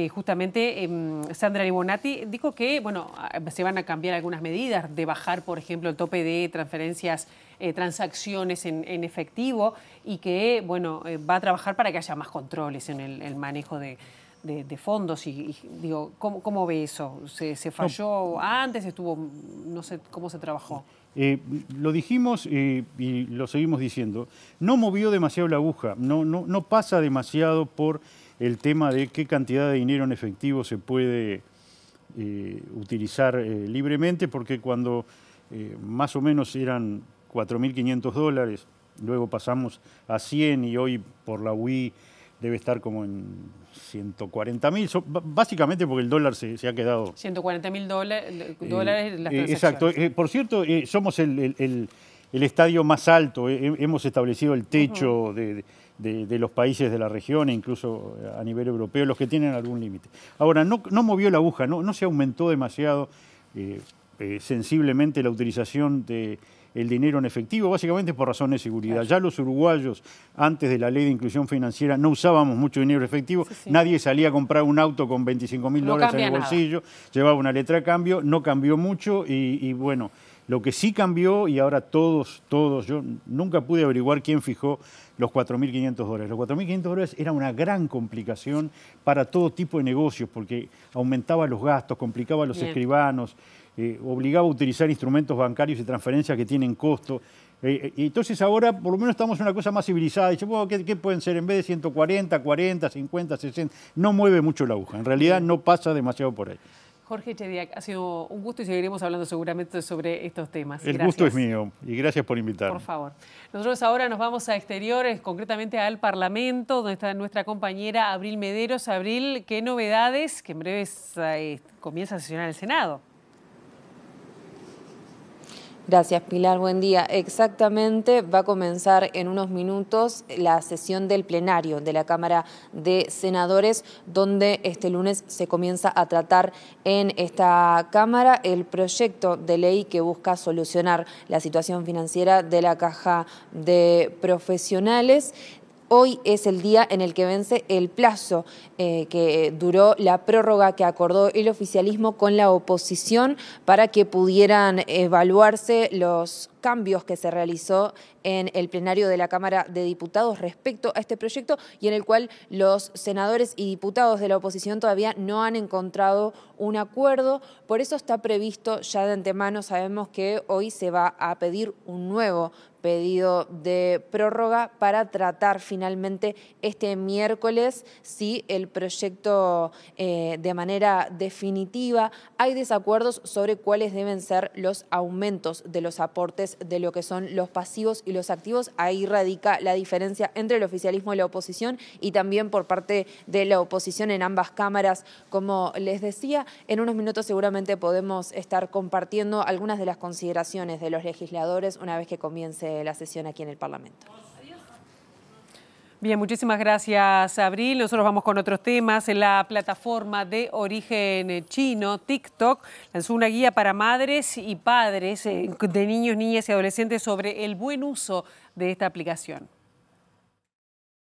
justamente Sandra Libonati dijo que, bueno, se van a cambiar algunas medidas, de bajar, por ejemplo, el tope de transferencias, transacciones en efectivo, y que, bueno, va a trabajar para que haya más controles en el manejo de fondos. Y digo, ¿cómo ve eso? ¿Se falló antes? No sé cómo se trabajó. Lo dijimos y lo seguimos diciendo. No movió demasiado la aguja, no pasa demasiado por el tema de qué cantidad de dinero en efectivo se puede utilizar libremente, porque cuando más o menos eran $4.500, luego pasamos a 100 y hoy por la UI debe estar como en 140.000, básicamente porque el dólar se ha quedado... 140.000 dólares las transacciones. Exacto. Por cierto, somos el estadio más alto, hemos establecido el techo de los países de la región e incluso a nivel europeo, los que tienen algún límite. Ahora, no movió la aguja, no se aumentó demasiado sensiblemente la utilización de el dinero en efectivo, básicamente por razones de seguridad. Claro. Ya los uruguayos, antes de la ley de inclusión financiera, no usábamos mucho dinero efectivo. Sí. Nadie salía a comprar un auto con $25.000 en el bolsillo, llevaba una letra de cambio, no cambió mucho y bueno, lo que sí cambió, y ahora todos, yo nunca pude averiguar quién fijó los $4.500. Los $4.500 era una gran complicación para todo tipo de negocios, porque aumentaba los gastos, complicaba a los escribanos, obligaba a utilizar instrumentos bancarios y transferencias que tienen costo. Entonces ahora por lo menos estamos en una cosa más civilizada. Dice, bueno, ¿qué pueden ser? En vez de 140, 40, 50, 60, no mueve mucho la aguja. En realidad no pasa demasiado por ahí. Jorge Chediak, ha sido un gusto y seguiremos hablando seguramente sobre estos temas. El gusto es mío y gracias por invitarme. Por favor. Nosotros ahora nos vamos a exteriores, concretamente al Parlamento, donde está nuestra compañera Abril Mederos. Abril, ¿qué novedades? Que en breve comienza a sesionar el Senado. Gracias, Pilar. Buen día. Exactamente, va a comenzar en unos minutos la sesión del plenario de la Cámara de Senadores, donde este lunes se comienza a tratar en esta Cámara el proyecto de ley que busca solucionar la situación financiera de la Caja de Profesionales. Hoy es el día en el que vence el plazo que duró la prórroga que acordó el oficialismo con la oposición para que pudieran evaluarse los cambios que se realizó en el plenario de la Cámara de Diputados respecto a este proyecto y en el cual los senadores y diputados de la oposición todavía no han encontrado un acuerdo. Por eso está previsto ya de antemano, sabemos que hoy se va a pedir un nuevo pedido de prórroga para tratar finalmente este miércoles si el proyecto de manera definitiva. Hay desacuerdos sobre cuáles deben ser los aumentos de los aportes de lo que son los pasivos y los activos. Ahí radica la diferencia entre el oficialismo y la oposición y también por parte de la oposición en ambas cámaras. Como les decía, en unos minutos seguramente podemos estar compartiendo algunas de las consideraciones de los legisladores una vez que comience la sesión aquí en el Parlamento. Bien, muchísimas gracias, Abril. Nosotros vamos con otros temas. En la plataforma de origen chino, TikTok, lanzó una guía para madres y padres de niños, niñas y adolescentes sobre el buen uso de esta aplicación.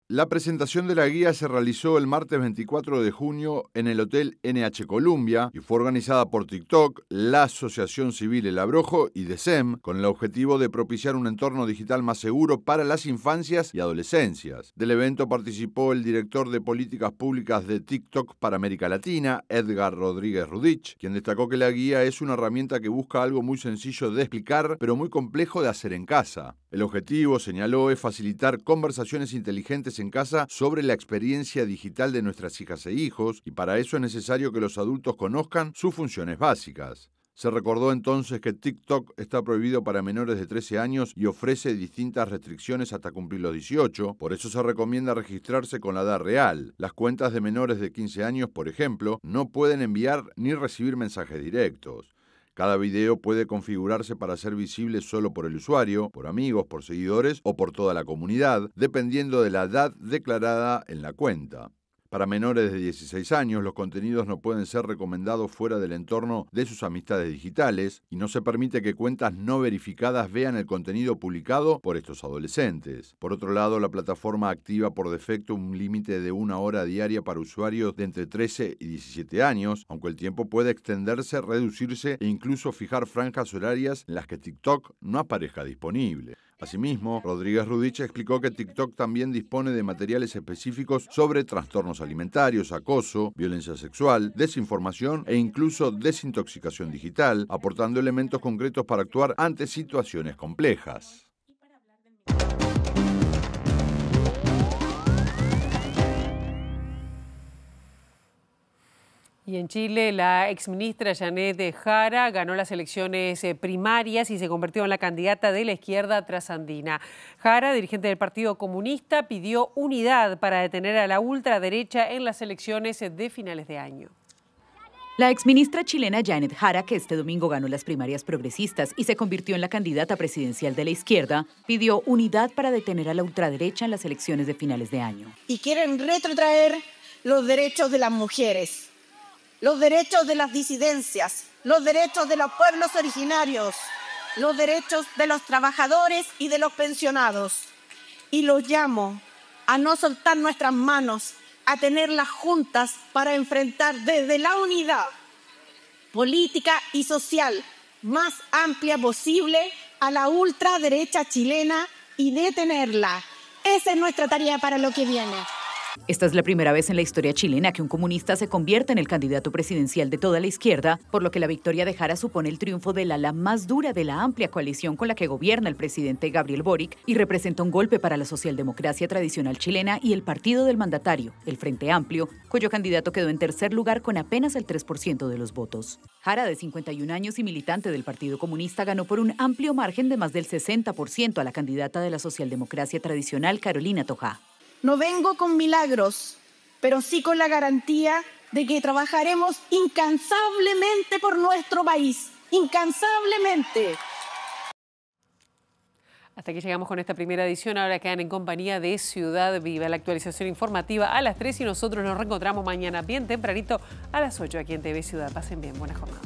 La presentación de la guía se realizó el martes 24 de junio en el Hotel NH Columbia y fue organizada por TikTok, la Asociación Civil El Abrojo y DECEM, con el objetivo de propiciar un entorno digital más seguro para las infancias y adolescencias. Del evento participó el director de Políticas Públicas de TikTok para América Latina, Edgar Rodríguez Rudich, quien destacó que la guía es una herramienta que busca algo muy sencillo de explicar, pero muy complejo de hacer en casa. El objetivo, señaló, es facilitar conversaciones inteligentes en casa sobre la experiencia digital de nuestras hijas e hijos, y para eso es necesario que los adultos conozcan sus funciones básicas. Se recordó entonces que TikTok está prohibido para menores de 13 años y ofrece distintas restricciones hasta cumplir los 18, por eso se recomienda registrarse con la edad real. Las cuentas de menores de 15 años, por ejemplo, no pueden enviar ni recibir mensajes directos. Cada video puede configurarse para ser visible solo por el usuario, por amigos, por seguidores o por toda la comunidad, dependiendo de la edad declarada en la cuenta. Para menores de 16 años, los contenidos no pueden ser recomendados fuera del entorno de sus amistades digitales y no se permite que cuentas no verificadas vean el contenido publicado por estos adolescentes. Por otro lado, la plataforma activa por defecto un límite de 1 hora diaria para usuarios de entre 13 y 17 años, aunque el tiempo puede extenderse, reducirse e incluso fijar franjas horarias en las que TikTok no aparezca disponible. Asimismo, Rodríguez Rudich explicó que TikTok también dispone de materiales específicos sobre trastornos alimentarios, acoso, violencia sexual, desinformación e incluso desintoxicación digital, aportando elementos concretos para actuar ante situaciones complejas. Y en Chile, la exministra Janet Jara ganó las elecciones primarias y se convirtió en la candidata de la izquierda trasandina. Jara, dirigente del Partido Comunista, pidió unidad para detener a la ultraderecha en las elecciones de finales de año. La exministra chilena Janet Jara, que este domingo ganó las primarias progresistas y se convirtió en la candidata presidencial de la izquierda, pidió unidad para detener a la ultraderecha en las elecciones de finales de año. Y quieren retrotraer los derechos de las mujeres, los derechos de las disidencias, los derechos de los pueblos originarios, los derechos de los trabajadores y de los pensionados. Y los llamo a no soltar nuestras manos, a tenerlas juntas para enfrentar desde la unidad política y social más amplia posible a la ultraderecha chilena y detenerla. Esa es nuestra tarea para lo que viene. Esta es la primera vez en la historia chilena que un comunista se convierte en el candidato presidencial de toda la izquierda, por lo que la victoria de Jara supone el triunfo del ala más dura de la amplia coalición con la que gobierna el presidente Gabriel Boric y representa un golpe para la socialdemocracia tradicional chilena y el partido del mandatario, el Frente Amplio, cuyo candidato quedó en tercer lugar con apenas el 3% de los votos. Jara, de 51 años y militante del Partido Comunista, ganó por un amplio margen de más del 60% a la candidata de la socialdemocracia tradicional, Carolina Toja. No vengo con milagros, pero sí con la garantía de que trabajaremos incansablemente por nuestro país, incansablemente. Hasta aquí llegamos con esta primera edición. Ahora quedan en compañía de Ciudad Viva, la actualización informativa a las 3 y nosotros nos reencontramos mañana bien tempranito a las 8 aquí en TV Ciudad. Pasen bien, buena jornada.